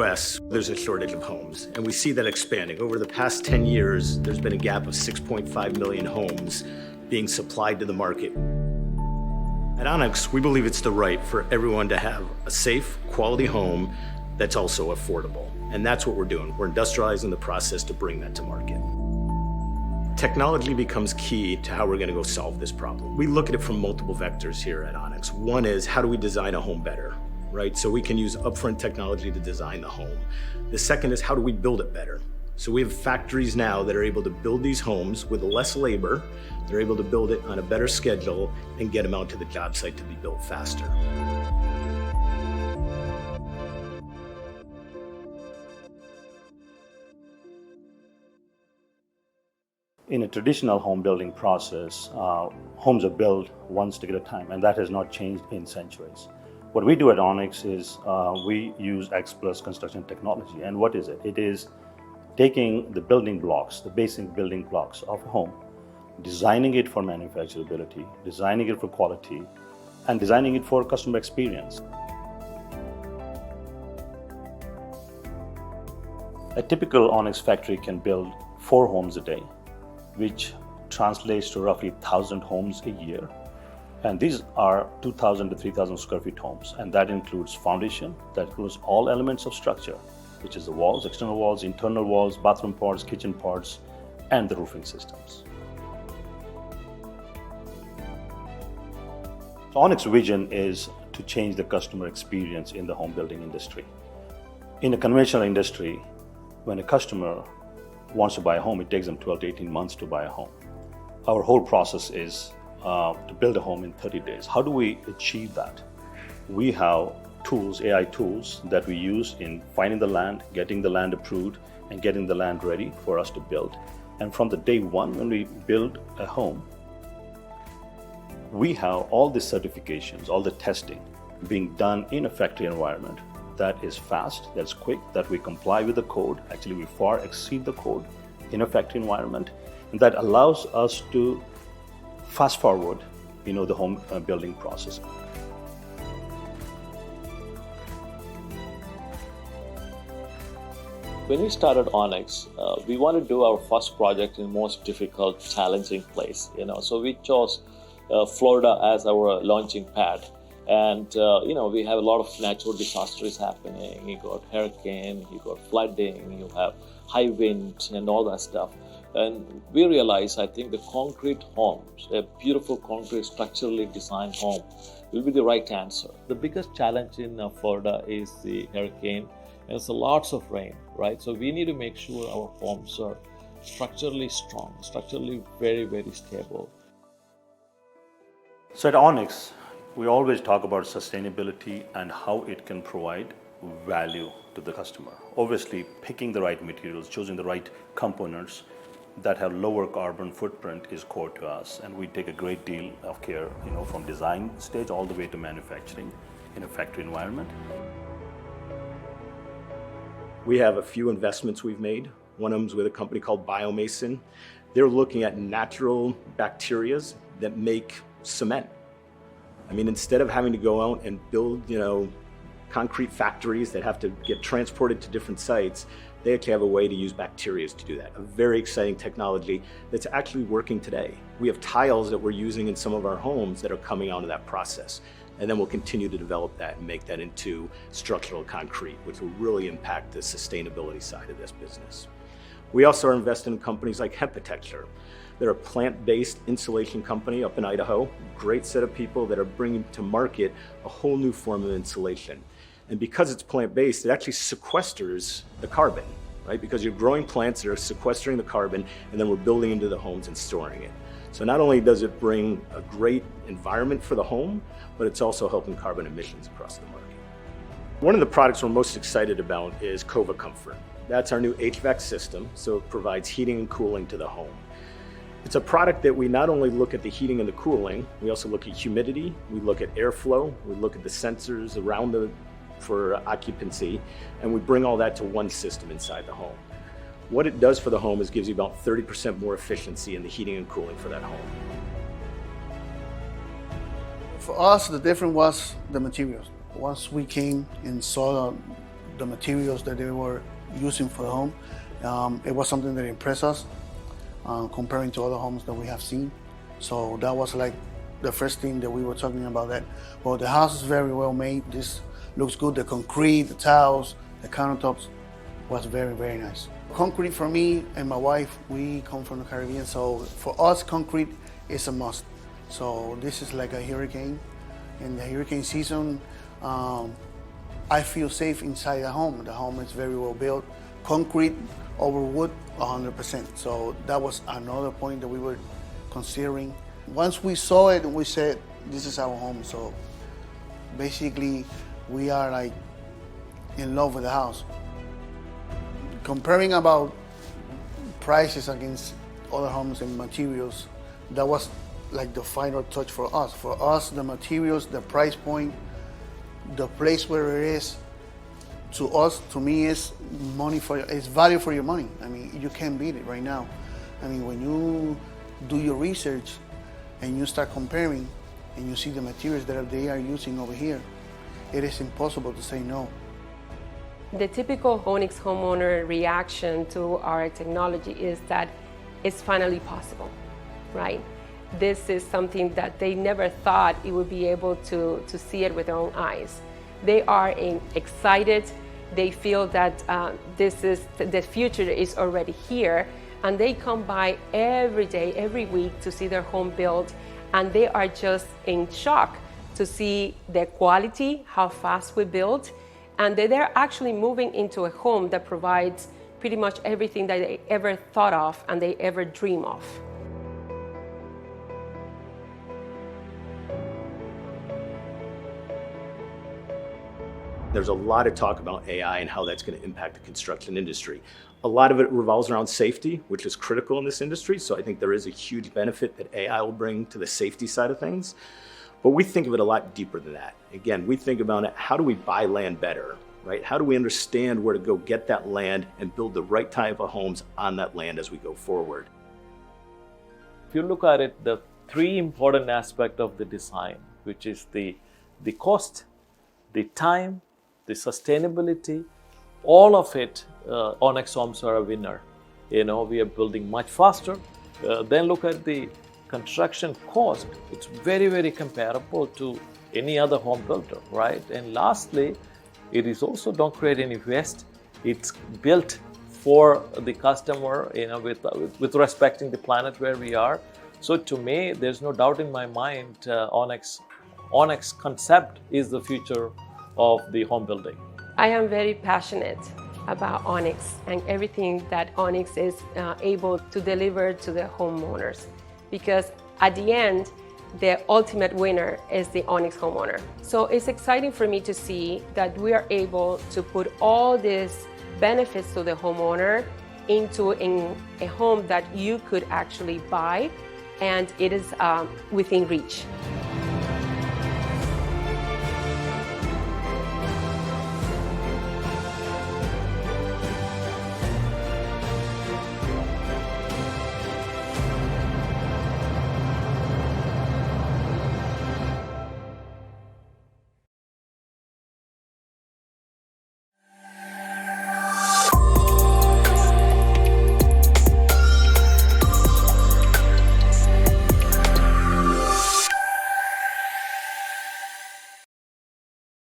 US, there's a shortage of homes, and we see that expanding. Over the past 10 years, there's been a gap of 6.5 million homes being supplied to the market. At Onyx, we believe it's the right for everyone to have a safe, quality home that's also affordable. And that's what we're doing. We're industrializing the process to bring that to market. Technology becomes key to how we're going to go solve this problem. We look at it from multiple vectors here at Onyx. One is, how do we design a home better, right? So we can use upfront technology to design the home. The second is, how do we build it better? So we have factories now that are able to build these homes with less labor. They're able to build it on a better schedule and get them out to the job site to be built faster. In a traditional home building process, homes are built one stick at a time, and that has not changed in centuries. What we do at Onyx is we use X Plus construction technology. And what is it? It is taking the building blocks, the basic building blocks of a home, designing it for manufacturability, designing it for quality, and designing it for customer experience. A typical Onyx factory can build 4 homes a day, which translates to roughly 1,000 homes a year. And these are 2,000 to 3,000 square feet homes. And that includes foundation, that includes all elements of structure, which is the walls, external walls, internal walls, bathroom parts, kitchen parts, and the roofing systems. So Onyx's vision is to change the customer experience in the home building industry. In a conventional industry, when a customer wants to buy a home, it takes them 12 to 18 months to buy a home. Our whole process is to build a home in 30 days. How do we achieve that? We have tools, AI tools, that we use in finding the land, getting the land approved, and getting the land ready for us to build. And from the day one, when we build a home, we have all the certifications, all the testing being done in a factory environment that is fast, that's quick, that we comply with the code. Actually, we far exceed the code in a factory environment, and that allows us to fast forward, the home building process. When we started Onyx, we wanted to do our first project in the most difficult, challenging place. So we chose Florida as our launching pad. And we have a lot of natural disasters happening. You got hurricane, you got flooding, you have high wind and all that stuff. And we realized, I think the concrete homes, a beautiful concrete structurally designed home, will be the right answer. The biggest challenge in Florida is the hurricane. And it's lots of rain, right? So we need to make sure our homes are structurally strong, structurally very, very stable. So at Onyx, we always talk about sustainability and how it can provide value to the customer. Obviously, picking the right materials, choosing the right components that have lower carbon footprint is core to us. And we take a great deal of care, from design stage all the way to manufacturing in a factory environment. We have a few investments we've made. One of them is with a company called Biomason. They're looking at natural bacteria that make cement. Instead of having to go out and build, concrete factories that have to get transported to different sites, they actually have a way to use bacteria to do that. A very exciting technology that's actually working today. We have tiles that we're using in some of our homes that are coming out of that process. And then we'll continue to develop that and make that into structural concrete, which will really impact the sustainability side of this business. We also are investing in companies like Hempatecture. They're a plant-based insulation company up in Idaho. Great set of people that are bringing to market a whole new form of insulation. And because it's plant-based, it actually sequesters the carbon, right? Because you're growing plants that are sequestering the carbon, and then we're building into the homes and storing it. So not only does it bring a great environment for the home, but it's also helping carbon emissions across the market. One of the products we're most excited about is Cova Comfort. That's our new HVAC system, so it provides heating and cooling to the home. It's a product that we not only look at the heating and the cooling, we also look at humidity, we look at airflow, we look at the sensors around for occupancy, and we bring all that to one system inside the home. What it does for the home is gives you about 30% more efficiency in the heating and cooling for that home. For us, the difference was the materials. Once we came and saw the materials that they were using for the home. It was something that impressed us comparing to other homes that we have seen. So that was like the first thing that we were talking about, that, well, the house is very well made. This looks good. The concrete, the tiles, the countertops was very, very nice. Concrete for me and my wife, we come from the Caribbean, so for us, concrete is a must. So this is like a hurricane. In the hurricane season, I feel safe inside the home. The home is very well built. Concrete over wood, 100%. So that was another point that we were considering. Once we saw it, we said, this is our home. So basically, we are like in love with the house. Comparing about prices against other homes and materials, that was like the final touch for us. For us, the materials, the price point, the place where it is, to us, to me, is it's value for your money. I mean, you can't beat it right now. I mean, when you do your research and you start comparing and you see the materials that they are using over here, it is impossible to say no. The typical Onyx homeowner reaction to our technology is that it's finally possible, right? This is something that they never thought it would be able to see it with their own eyes. They are excited. They feel that the future is already here, and they come by every day, every week to see their home built, and they are just in shock to see the quality, how fast we build, and they're actually moving into a home that provides pretty much everything that they ever thought of and they ever dream of. There's a lot of talk about AI and how that's going to impact the construction industry. A lot of it revolves around safety, which is critical in this industry. So I think there is a huge benefit that AI will bring to the safety side of things. But we think of it a lot deeper than that. Again, we think about it, how do we buy land better, right? How do we understand where to go get that land and build the right type of homes on that land as we go forward? If you look at it, the three important aspects of the design, which is the cost, the time, the sustainability, all of it, Onyx homes are a winner. We are building much faster. Then look at the construction cost. It's very, very comparable to any other home builder, right? And lastly, it is also don't create any waste. It's built for the customer, with respecting the planet where we are. So to me, there's no doubt in my mind, Onyx concept is the future of the home building. I am very passionate about Onyx and everything that Onyx is able to deliver to the homeowners, because at the end, the ultimate winner is the Onyx homeowner. So it's exciting for me to see that we are able to put all these benefits to the homeowner into a home that you could actually buy, and it is within reach.